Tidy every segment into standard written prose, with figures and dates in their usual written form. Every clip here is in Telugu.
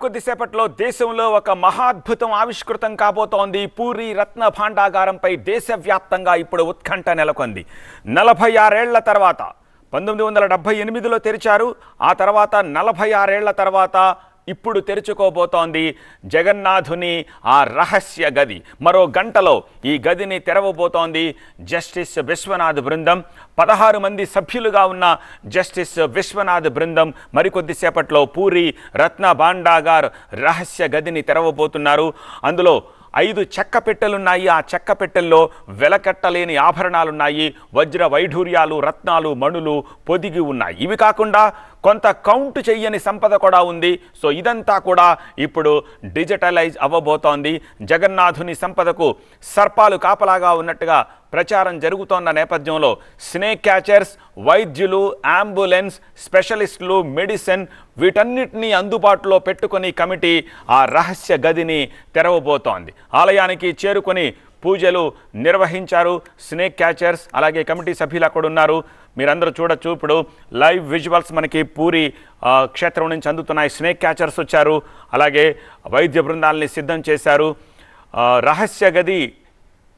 కొద్దిసేపట్లో దేశంలో ఒక మహాద్భుతం ఆవిష్కృతం కాబోతోంది. పూరి రత్న భాండాగారంపై దేశవ్యాప్తంగా ఇప్పుడు ఉత్కంఠ నెలకొంది. 46 ఏళ్ల తర్వాత 1978లో తెరిచారు. ఆ తర్వాత 46 ఏళ్ల తర్వాత ఇప్పుడు తెరుచుకోబోతోంది జగన్నాథుని ఆ రహస్య గది. మరో గంటలో ఈ గదిని తెరవబోతోంది జస్టిస్ విశ్వనాథ్ బృందం. 16 మంది సభ్యులుగా ఉన్న జస్టిస్ విశ్వనాథ్ బృందం మరికొద్దిసేపట్లో పూరి రత్న భాండాగార్ రహస్య గదిని తెరవబోతున్నారు. అందులో 5 చెక్క పెట్టెలున్నాయి. ఆ చెక్క పెట్టెల్లో వెలకట్టలేని ఆభరణాలున్నాయి. వజ్ర వైఢూర్యాలు, రత్నాలు, మణులు పొదిగి ఉన్నాయి. ఇవి కాకుండా కొంత కౌంట్ చెయ్యని సంపద కూడా ఉంది. సో ఇదంతా కూడా ఇప్పుడు డిజిటలైజ్ అవ్వబోతోంది. జగన్నాథుని సంపదకు సర్పాలు కాపలాగా ఉన్నట్టుగా ప్రచారం జరుగుతోన్న నేపథ్యంలో స్నేక్ క్యాచర్స్, వైద్యులు, అంబులెన్స్, స్పెషలిస్టులు, మెడిసిన్ వీటన్నిటినీ అందుబాటులో పెట్టుకొని కమిటీ ఆ రహస్య గదిని తెరవబోతోంది. ఆలయానికి చేరుకొని పూజలు నిర్వహించారు స్నేక్ క్యాచర్స్. అలాగే కమిటీ సభ్యులు అక్కడ ఉన్నారు. మీరందరూ చూడొచ్చు. ఇప్పుడు లైవ్ విజువల్స్ మనకి పూరి క్షేత్రం నుంచి అందుతున్నాయి. స్నేక్ క్యాచర్స్ వచ్చారు. అలాగే వైద్య బృందాలని సిద్ధం చేశారు. రహస్య గది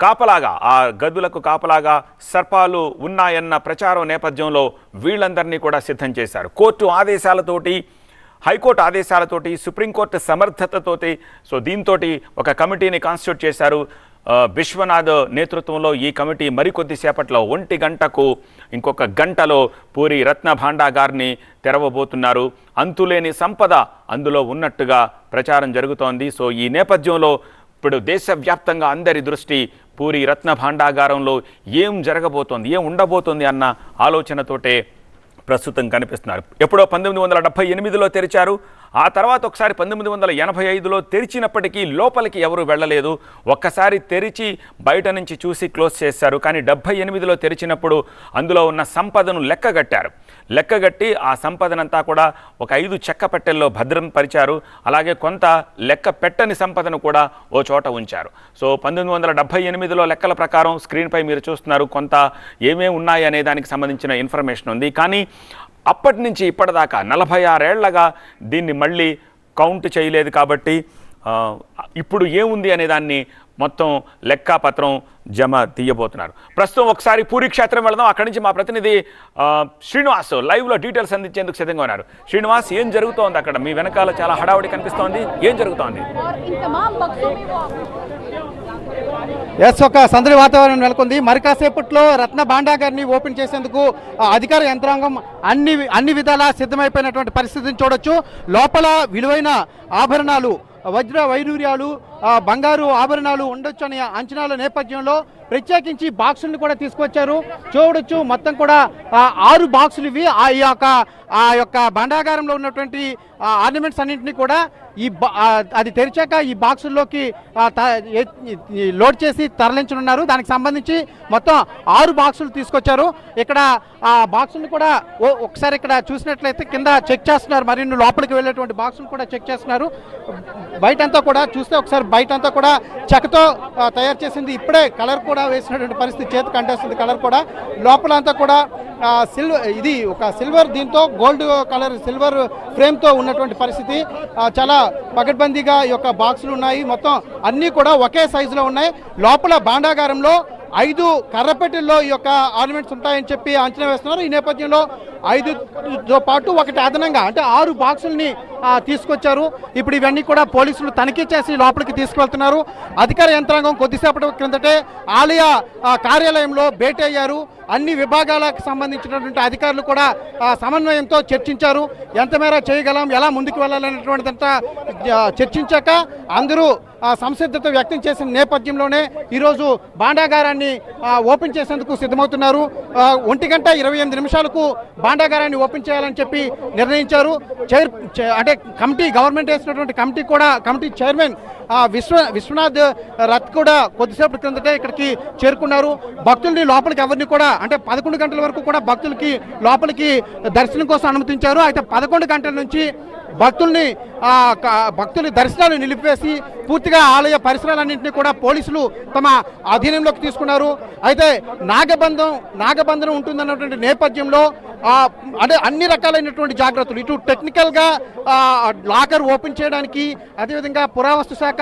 కాపలాగా, ఆ గదులకు కాపలాగా సర్పాలు ఉన్నాయన్న ప్రచారం నేపథ్యంలో వీళ్ళందరినీ కూడా సిద్ధం చేశారు. కోర్టు ఆదేశాలతోటి, హైకోర్టు ఆదేశాలతోటి, సుప్రీంకోర్టు సమర్థతతోటి సో దీంతో ఒక కమిటీని కాన్స్టిట్యూట్ చేశారు. విశ్వనాథ్ నేతృత్వంలో ఈ కమిటీ మరికొద్దిసేపట్లో 1 గంటకు ఇంకొక గంటలో పూరి రత్న భాండాగార్ని తెరవబోతున్నారు. అంతులేని సంపద అందులో ఉన్నట్టుగా ప్రచారం జరుగుతోంది. సో ఈ నేపథ్యంలో ఇప్పుడు దేశవ్యాప్తంగా అందరి దృష్టి పూరి రత్న భాండాగారంలో ఏం జరగబోతోంది, ఏం ఉండబోతోంది అన్న ఆలోచనతోటే ప్రస్తుతం కనిపిస్తున్నారు. ఎప్పుడో 1978లో తెరిచారు. ఆ తర్వాత ఒకసారి 1985లో తెరిచినప్పటికీ లోపలికి ఎవరు వెళ్ళలేదు. ఒక్కసారి తెరిచి బయట నుంచి చూసి క్లోజ్ చేశారు. కానీ 78లో తెరిచినప్పుడు అందులో ఉన్న సంపదను లెక్కగట్టి ఆ సంపదనంతా కూడా ఒక 5 చెక్క పెట్టెల్లో భద్రం పరిచారు. అలాగే కొంత లెక్క పెట్టని సంపదను కూడా ఓ చోట ఉంచారు. సో 1978లో లెక్కల ప్రకారం స్క్రీన్పై మీరు చూస్తున్నారు కొంత ఏమేమి ఉన్నాయి అనే దానికి సంబంధించిన ఇన్ఫర్మేషన్ ఉంది. కానీ అప్పటి నుంచి ఇప్పటిదాకా 46 ఏళ్లగా దీన్ని మళ్ళీ కౌంట్ చేయలేదు. కాబట్టి ఇప్పుడు ఏముంది అనే దాన్ని మొత్తం లెక్కాపత్రం జమ తీయబోతున్నారు. ప్రస్తుతం ఒకసారి పూరి క్షేత్రం వెళదాం. అక్కడి నుంచి మా ప్రతినిధి శ్రీనివాస్ లైవ్లో డీటెయిల్స్ అందించేందుకు సిద్ధంగా ఉన్నారు. శ్రీనివాస్, ఏం జరుగుతోంది అక్కడ? మీ వెనకాల చాలా హడావుడి కనిపిస్తోంది. ఏం జరుగుతోంది? ఒక సందడి వాతావరణం నెలకొంది. మరి కాసేపట్లో రత్న భాండాగారిని ఓపెన్ చేసేందుకు అధికార యంత్రాంగం అన్ని విధాలా సిద్ధమైపోయినటువంటి పరిస్థితిని చూడొచ్చు. లోపల విలువైన ఆభరణాలు, వజ్ర వైడూర్యాలు, బంగారు ఆభరణాలు ఉండొచ్చు అనే అంచనాల నేపథ్యంలో ప్రత్యేకించి బాక్సులను కూడా తీసుకొచ్చారు. చూడొచ్చు మొత్తం కూడా 6 బాక్సులు ఇవి. ఆ యొక్క భాండాగారంలో ఉన్నటువంటి ఆర్నమెంట్స్ అన్నింటినీ కూడా అది తెరిచాక ఈ బాక్సుల్లోకి లోడ్ చేసి తరలించనున్నారు. దానికి సంబంధించి మొత్తం 6 బాక్సులు తీసుకొచ్చారు. ఇక్కడ ఆ బాక్సులను కూడా ఒకసారి ఇక్కడ చూసినట్లయితే కింద చెక్ చేస్తున్నారు. మరిన్ని లోపలికి వెళ్ళేటువంటి బాక్సులు కూడా చెక్ చేస్తున్నారు. బయటంతా కూడా చూస్తే ఒకసారి బయటంతా కూడా చెక్కతో తయారు చేసింది. ఇప్పుడే కలర్ కూడా వేసినటువంటి పరిస్థితి, చేతికి అంటేస్తుంది కలర్ కూడా. లోపలంతా కూడా ఇది ఒక సిల్వర్, దీంతో గోల్డ్ కలర్ సిల్వర్ ఫ్రేమ్తో ఉన్నటువంటి పరిస్థితి. చాలా పకడ్బందీగా ఈ యొక్క బాక్సులు ఉన్నాయి. మొత్తం అన్నీ కూడా ఒకే సైజులో ఉన్నాయి. లోపల భాండాగారంలో 5 కర్రపెట్టెల్లో ఈ యొక్క ఆర్నమెంట్స్ ఉంటాయని చెప్పి అంచనా వేస్తున్నారు. ఈ నేపథ్యంలో 5తో పాటు ఒకటి అదనంగా అంటే 6 బాక్సుల్ని తీసుకొచ్చారు. ఇప్పుడు ఇవన్నీ కూడా పోలీసులు తనిఖీ చేసి లోపలికి తీసుకువెళ్తున్నారు. అధికార యంత్రాంగం కొద్దిసేపటి క్రిందటే ఆలయ కార్యాలయంలో భేటీ అయ్యారు. అన్ని విభాగాలకు సంబంధించినటువంటి అధికారులు కూడా సమన్వయంతో చర్చించారు. ఎంత మేర చేయగలం, ఎలా ముందుకు వెళ్ళాలనేటువంటిదంతా చర్చించాక అందరూ సంసిద్ధత వ్యక్తం చేసిన నేపథ్యంలోనే ఈరోజు భాండాగారాన్ని ఓపెన్ చేసేందుకు సిద్ధమవుతున్నారు. 1:28 భాండాగారాన్ని ఓపెన్ చేయాలని చెప్పి నిర్ణయించారు. అంటే కమిటీ, గవర్నమెంట్ వేసినటువంటి కమిటీ చైర్మన్ విశ్వనాథ్ రథ్ కూడా కొద్దిసేపటి క్రిందటే ఇక్కడికి చేరుకున్నారు. భక్తుల్ని లోపలికి ఎవరిని కూడా అంటే 11 గంటల వరకు కూడా భక్తులకి లోపలికి దర్శనం కోసం అనుమతించారు. అయితే 11 గంటల నుంచి భక్తుల దర్శనాలు నిలిపివేసి పూర్తిగా ఆలయ పరిసరాలన్నింటినీ కూడా పోలీసులు తమ అధీనంలోకి తీసుకున్నారు. అయితే నాగబంధనం ఉంటుందన్నటువంటి నేపథ్యంలో అంటే అన్ని రకాలైనటువంటి జాగ్రత్తలు, ఇటు టెక్నికల్గా లాకర్ ఓపెన్ చేయడానికి, అదేవిధంగా పురావస్తు శాఖ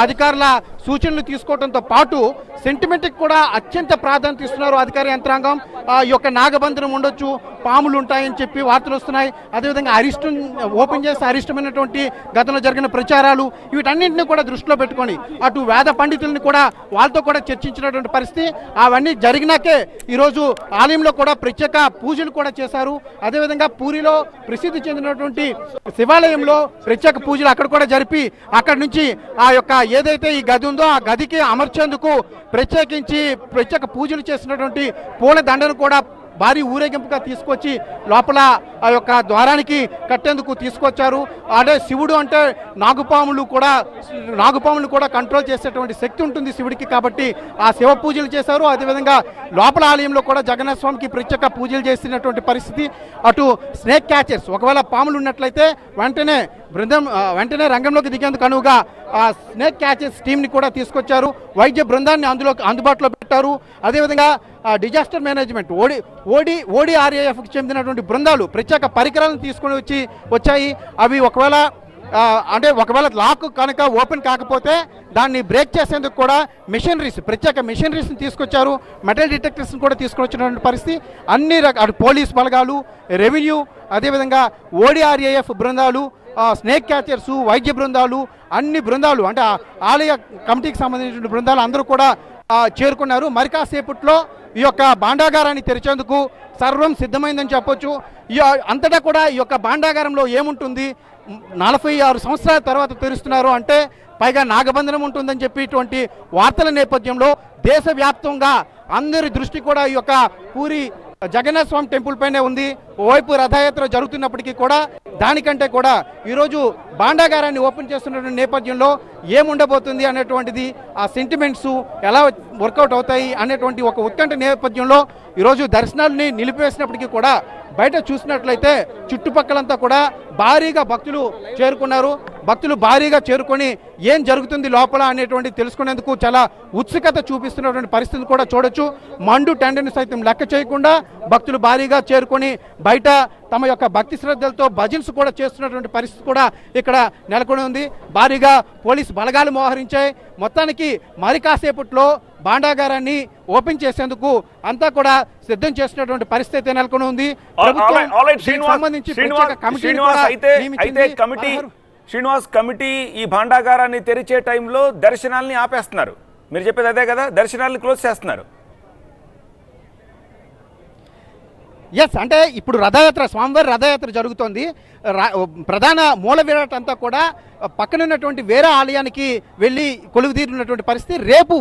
అధికారుల సూచనలు తీసుకోవడంతో పాటు సెంటిమెంట్కి కూడా అత్యంత ప్రాధాన్యత ఇస్తున్నారు అధికార యంత్రాంగం. ఈ యొక్క నాగబంధనం ఉండొచ్చు, పాములు ఉంటాయని చెప్పి వార్తలు వస్తున్నాయి. అదేవిధంగా అరిష్టం ఓపెన్ చేసి అరిష్టమైనటువంటి గతంలో జరిగిన ప్రచారాలు, వీటన్నింటినీ కూడా దృష్టిలో పెట్టుకొని అటు వేద పండితుల్ని కూడా వాళ్ళతో కూడా చర్చించినటువంటి పరిస్థితి. అవన్నీ జరిగినాకే ఈరోజు ఆలయంలో కూడా ప్రత్యేక పూజలు కూడా చేశారు. అదేవిధంగా పూరిలో ప్రసిద్ధి చెందినటువంటి శివాలయంలో ప్రత్యేక పూజలు అక్కడ కూడా జరిపి అక్కడి నుంచి ఆ యొక్క ఏదైతే ఈ గది ఉందో ఆ గదికి అమర్చేందుకు ప్రత్యేక పూజలు చేసినటువంటి పూల దండను కూడా భారీ ఊరేగింపుగా తీసుకొచ్చి లోపల ఆ యొక్క ద్వారానికి కట్టేందుకు తీసుకొచ్చారు. అదే శివుడు అంటే నాగుపాములు కూడా కంట్రోల్ చేసేటువంటి శక్తి ఉంటుంది శివుడికి, కాబట్టి ఆ శివ పూజలు చేశారు. అదేవిధంగా లోపల ఆలయంలో కూడా జగన్నాథ స్వామికి ప్రత్యేక పూజలు చేసినటువంటి పరిస్థితి. అటు స్నేక్ క్యాచర్స్, ఒకవేళ పాములు ఉన్నట్లయితే వెంటనే రంగంలోకి దిగేందుకు అనువుగా ఆ స్నేక్ క్యాచర్స్ టీంని కూడా తీసుకొచ్చారు. వైద్య బృందాన్ని అందుబాటులో పెట్టారు. అదేవిధంగా డిజాస్టర్ మేనేజ్మెంట్ ఓడిఆర్ఏఎఫ్కి చెందినటువంటి బృందాలు ప్రత్యేక పరికరాలను తీసుకొని వచ్చాయి. అవి ఒకవేళ లాక్ కనుక ఓపెన్ కాకపోతే దాన్ని బ్రేక్ చేసేందుకు కూడా ప్రత్యేక మెషినరీస్ని తీసుకొచ్చారు. మెటల్ డిటెక్టర్స్ని కూడా తీసుకొని వచ్చినటువంటి పరిస్థితి. అన్ని పోలీస్ బలగాలు, రెవెన్యూ, అదేవిధంగా ఓడిఆర్ఏఎఫ్ బృందాలు, స్నేక్ క్యాచర్స్, వైద్య బృందాలు, అన్ని బృందాలు అంటే ఆలయ కమిటీకి సంబంధించిన బృందాలు అందరూ కూడా చేరుకున్నారు. మరి కాసేపట్లో ఈ యొక్క భాండాగారాన్ని తెరిచేందుకు సర్వం సిద్ధమైందని చెప్పొచ్చు. అంతటా కూడా ఈ యొక్క భాండాగారంలో ఏముంటుంది, 46 సంవత్సరాల తర్వాత తెరుస్తున్నారు అంటే పైగా నాగబంధనం ఉంటుందని చెప్పి ఇటువంటి వార్తల నేపథ్యంలో దేశవ్యాప్తంగా అందరి దృష్టి కూడా ఈ యొక్క పూరి జగన్నాథ స్వామి టెంపుల్ పైనే ఉంది. ఓవైపు రథయాత్ర జరుగుతున్నప్పటికీ కూడా దానికంటే కూడా ఈరోజు భాండాగారాన్ని ఓపెన్ చేస్తున్న నేపథ్యంలో ఏముండబోతుంది అనేటువంటిది, ఆ సెంటిమెంట్స్ ఎలా వర్కౌట్ అవుతాయి అనేటువంటి ఒక ఉత్కంఠ నేపథ్యంలో ఈరోజు దర్శనాలని నిలిపివేసినప్పటికీ కూడా బయట చూసినట్లయితే చుట్టుపక్కలంతా కూడా భారీగా భక్తులు చేరుకున్నారు. భక్తులు భారీగా చేరుకొని ఏం జరుగుతుంది లోపల అనేటువంటి తెలుసుకునేందుకు చాలా ఉత్సుకత చూపిస్తున్నటువంటి పరిస్థితిని కూడా చూడొచ్చు. మండు టెండర్ని సైతం లెక్క చేయకుండా భక్తులు భారీగా చేరుకొని బయట తమ యొక్క భక్తి శ్రద్ధలతో భజన్స్ కూడా చేస్తున్నటువంటి పరిస్థితి కూడా ఇక్కడ నెలకొని ఉంది. భారీగా పోలీసు బలగాలు మోహరించాయి. మొత్తానికి మరి కాసేపట్లో భాండాగారాన్ని ఓపెన్ చేసేందుకు అంతా కూడా సిద్ధం చేసినటువంటి పరిస్థితి నెలకొని ఉంది. శ్రీనివాస్, కమిటీ ఈ భాండాగారాన్ని తెరిచే టైంలో దర్శనాల్ని ఆపేస్తున్నారు. మీరు చెప్పేది అదే కదా, దర్శనాల్ని క్లోజ్ చేస్తున్నారు. ఎస్, అంటే ఇప్పుడు స్వామివారి రథయాత్ర జరుగుతోంది. ప్రధాన మూల విరాట్ అంతా కూడా పక్కనున్నటువంటి వేరే ఆలయానికి వెళ్ళి కొలువుదీరినటువంటి పరిస్థితి. రేపు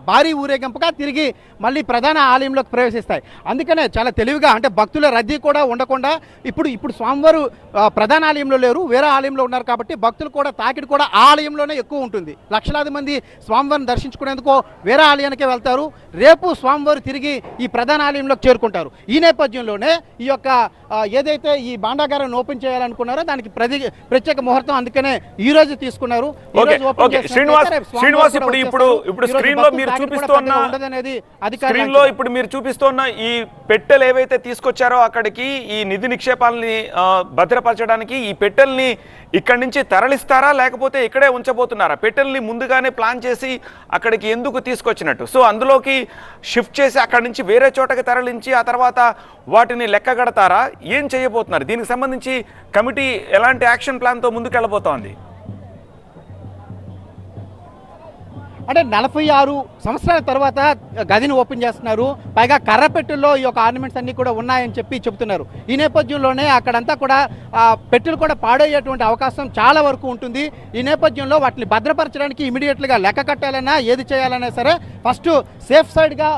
భారీ ఊరేగింపుగా తిరిగి మళ్ళీ ప్రధాన ఆలయంలోకి ప్రవేశిస్తాయి. అందుకనే చాలా తెలివిగా, అంటే భక్తుల రద్దీ కూడా ఉండకుండా ఇప్పుడు స్వామివారు ప్రధాన ఆలయంలో లేరు, వేరే ఆలయంలో ఉన్నారు కాబట్టి భక్తులు కూడా తాకిడి కూడా ఆ ఆలయంలోనే ఎక్కువ ఉంటుంది. లక్షలాది మంది స్వామివారిని దర్శించుకునేందుకు వేరే ఆలయానికే వెళ్తారు. రేపు స్వామివారు తిరిగి ఈ ప్రధాన ఆలయంలోకి చేరుకుంటారు. ఈ నేపథ్యంలోనే ఈ యొక్క ఏదైతే ఈ భాండాగారాన్ని ఓపెన్ చేయాలనుకున్నారో దానికి ప్రత్యేక ముహూర్తం అందుకనే ఈ రోజు తీసుకున్నారు. శ్రీనివాస్, ఇప్పుడు స్క్రీన్ లో మీరు చూపిస్తున్న ఈ పెట్టెలు ఏవైతే తీసుకొచ్చారో అక్కడికి ఈ నిధి నిక్షేపాలని భద్రపరచడానికి ఈ పెట్టెల్ని ఇక్కడి నుంచి తరలిస్తారా లేకపోతే ఇక్కడే ఉంచబోతున్నారా? పెట్టెల్ని ముందుగానే ప్లాన్ చేసి అక్కడికి ఎందుకు తీసుకొచ్చినట్టు? సో అందులోకి షిఫ్ట్ చేసి అక్కడి నుంచి వేరే చోటకి తరలించి ఆ తర్వాత వాటిని లెక్కగడతారా? ఏం చేయబోతున్నారు? దీనికి సంబంధించి కమిటీ ఎలాంటి యాక్షన్ ప్లాన్తో ముందుకెళ్ళబోతోంది? అంటే 46 సంవత్సరాల తర్వాత గదిని ఓపెన్ చేస్తున్నారు. పైగా కర్రపెట్టెల్లో ఈ యొక్క ఆర్నమెంట్స్ అన్నీ కూడా ఉన్నాయని చెప్తున్నారు. ఈ నేపథ్యంలోనే అక్కడంతా కూడా పెట్టెలు కూడా పాడయ్యేటువంటి అవకాశం చాలా వరకు ఉంటుంది. ఈ నేపథ్యంలో వాటిని భద్రపరచడానికి ఇమీడియట్గా లెక్క కట్టాలన్నా ఏది చేయాలన్నా సరే ఫస్ట్ సేఫ్ సైడ్గా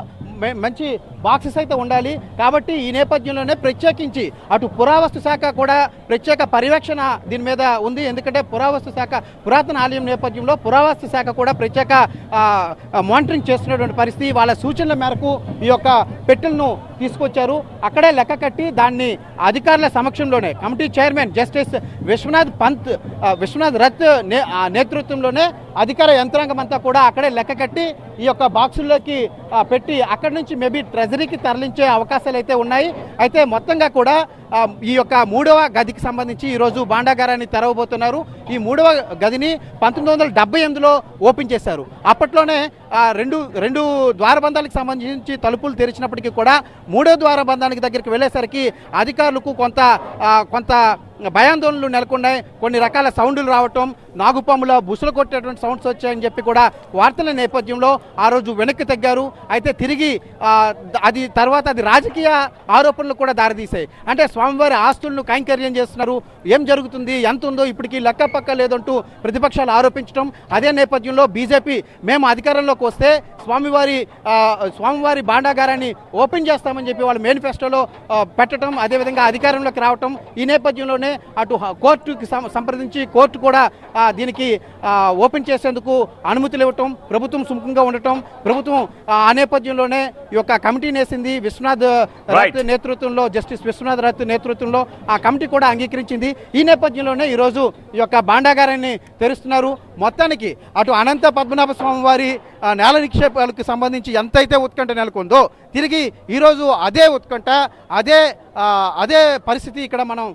మంచి బాక్సెస్ అయితే ఉండాలి. కాబట్టి ఈ నేపథ్యంలోనే ప్రత్యేకించి అటు పురావస్తు శాఖ కూడా ప్రత్యేక పర్యవేక్షణ దీని మీద ఉంది. ఎందుకంటే పురావస్తు శాఖ పురాతన ఆలయం నేపథ్యంలో పురావస్తు శాఖ కూడా ప్రత్యేక మానిటరింగ్ చేస్తున్నటువంటి పరిస్థితి. వాళ్ళ సూచనల మేరకు ఈ యొక్క పెట్టెలను తీసుకొచ్చారు. అక్కడే లెక్క కట్టి దాన్ని అధికారుల సమక్షంలోనే కమిటీ చైర్మన్ జస్టిస్ విశ్వనాథ్ రత్ నేతృత్వంలోనే అధికార యంత్రాంగం అంతా కూడా అక్కడే లెక్క కట్టి ఈ యొక్క బాక్సుల్లోకి పెట్టి అక్కడి నుంచి మేబీ ట్రెజరీకి తరలించే అవకాశాలు అయితే ఉన్నాయి. అయితే మొత్తంగా కూడా ఈ యొక్క 3వ గదికి సంబంధించి ఈరోజు భాండాగారాన్ని తెరవబోతున్నారు. ఈ 3వ గదిని 1978లో ఓపెన్ చేశారు. అప్పట్లోనే రెండు ద్వారబంధాలకు సంబంధించి తలుపులు తెరిచినప్పటికీ కూడా 3వ ద్వారబంధానికి దగ్గరికి వెళ్ళేసరికి అధికారులకు కొంత భయాందోళనలు నెలకొన్నాయి. కొన్ని రకాల సౌండ్లు రావటం, నాగుపాముల బుసలు కొట్టేటువంటి సౌండ్స్ వచ్చాయని చెప్పి కూడా వార్తల నేపథ్యంలో ఆ రోజు వెనక్కి తగ్గారు. అయితే తిరిగి అది రాజకీయ ఆరోపణలు కూడా దారితీశాయి. అంటే స్వామివారి ఆస్తులను కైంకర్యం చేస్తున్నారు, ఏం జరుగుతుంది, ఎంత ఉందో ఇప్పటికీ లెక్క పక్క లేదంటూ ప్రతిపక్షాలు ఆరోపించడం. అదే నేపథ్యంలో బీజేపీ మేము అధికారంలోకి వస్తే స్వామివారి భాండాగారాన్ని ఓపెన్ చేస్తామని చెప్పి వాళ్ళు మేనిఫెస్టోలో పెట్టడం, అదేవిధంగా అధికారంలోకి రావటం. ఈ నేపథ్యంలోనే అటు కోర్టుకి సంప్రదించి కోర్టు కూడా దీనికి ఓపెన్ చేసేందుకు అనుమతులు ఇవ్వటం, ప్రభుత్వం సుముఖంగా ఉండటం, ప్రభుత్వం ఆ నేపథ్యంలోనే ఈ యొక్క కమిటీని వేసింది. జస్టిస్ విశ్వనాథ్ రత్ నేతృత్వంలో ఆ కమిటీ కూడా అంగీకరించింది. ఈ నేపథ్యంలోనే ఈరోజు ఈ యొక్క భాండాగారాన్ని తెరుస్తున్నారు. మొత్తానికి అటు అనంత పద్మనాభ స్వామి వారి నేల నిక్షేపాలకు సంబంధించి ఎంతైతే ఉత్కంఠ నెలకొందో తిరిగి ఈరోజు అదే ఉత్కంఠ, అదే పరిస్థితి ఇక్కడ మనం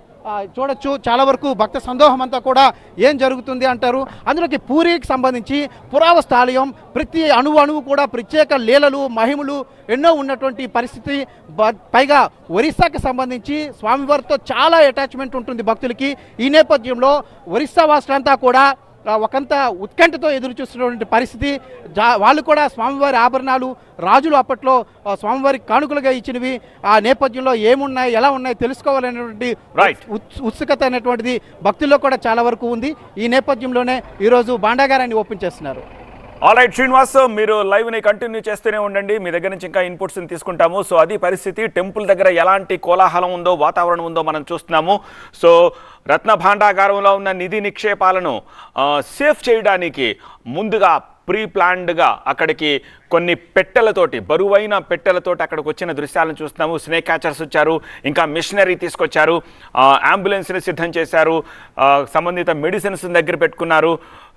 చూడొచ్చు. చాలా వరకు భక్త సందోహం అంతా కూడా ఏం జరుగుతుంది అంటారు. అందులోకి పూరికి సంబంధించి పురావస్తు ఆలయం, ప్రతి అణువు కూడా ప్రత్యేక లీలలు మహిమలు ఎన్నో ఉన్నటువంటి పరిస్థితి. పైగా ఒరిస్సాకి సంబంధించి స్వామివారితో చాలా అటాచ్మెంట్ ఉంటుంది భక్తులకి. ఈ నేపథ్యంలో ఒరిస్సా వాసులంతా కూడా ఒకంత ఉత్కంఠతో ఎదురు చూస్తున్నటువంటి పరిస్థితి. వాళ్ళు కూడా స్వామివారి ఆభరణాలు రాజులు అప్పట్లో స్వామివారికి కానుకలుగా ఇచ్చినవి, ఆ నేపథ్యంలో ఏమున్నాయి ఎలా ఉన్నాయి తెలుసుకోవాలనేటువంటి ఉత్సుకత అనేటువంటిది భక్తుల్లో కూడా చాలా వరకు ఉంది. ఈ నేపథ్యంలోనే ఈరోజు భాండాగారాన్ని ఓపెన్ చేస్తున్నారు. ఆల్రైట్ శ్రీనివాస్, మీరు లైవ్ని కంటిన్యూ చేస్తూనే ఉండండి, మీ దగ్గర నుంచి ఇంకా ఇన్పుట్స్ని తీసుకుంటాము. సో అది పరిస్థితి. టెంపుల్ దగ్గర ఎలాంటి కోలాహలం ఉందో, వాతావరణం ఉందో మనం చూస్తున్నాము. సో రత్న భాండాగారంలో ఉన్న నిధి నిక్షేపాలను సేఫ్ చేయడానికి ముందుగా ప్రీ ప్లాన్డ్గా అక్కడికి కొన్ని పెట్టెలతోటి, బరువైన పెట్టెలతోటి అక్కడికి వచ్చిన దృశ్యాలను చూస్తున్నాము. స్నేక్ క్యాచర్స్ వచ్చారు, ఇంకా మిషనరీ తీసుకొచ్చారు, అంబులెన్స్ని సిద్ధం చేశారు, సంబంధిత మెడిసిన్స్ దగ్గర పెట్టుకున్నారు.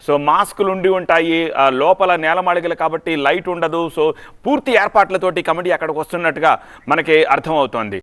సో మాస్కులు ఉండి ఉంటాయి, లోపల నేలమాళిగలు కాబట్టి లైట్ ఉండదు. సో పూర్తి ఏర్పాట్లతోటి కమిటీ అక్కడికి వస్తున్నట్టుగా మనకి అర్థమవుతోంది.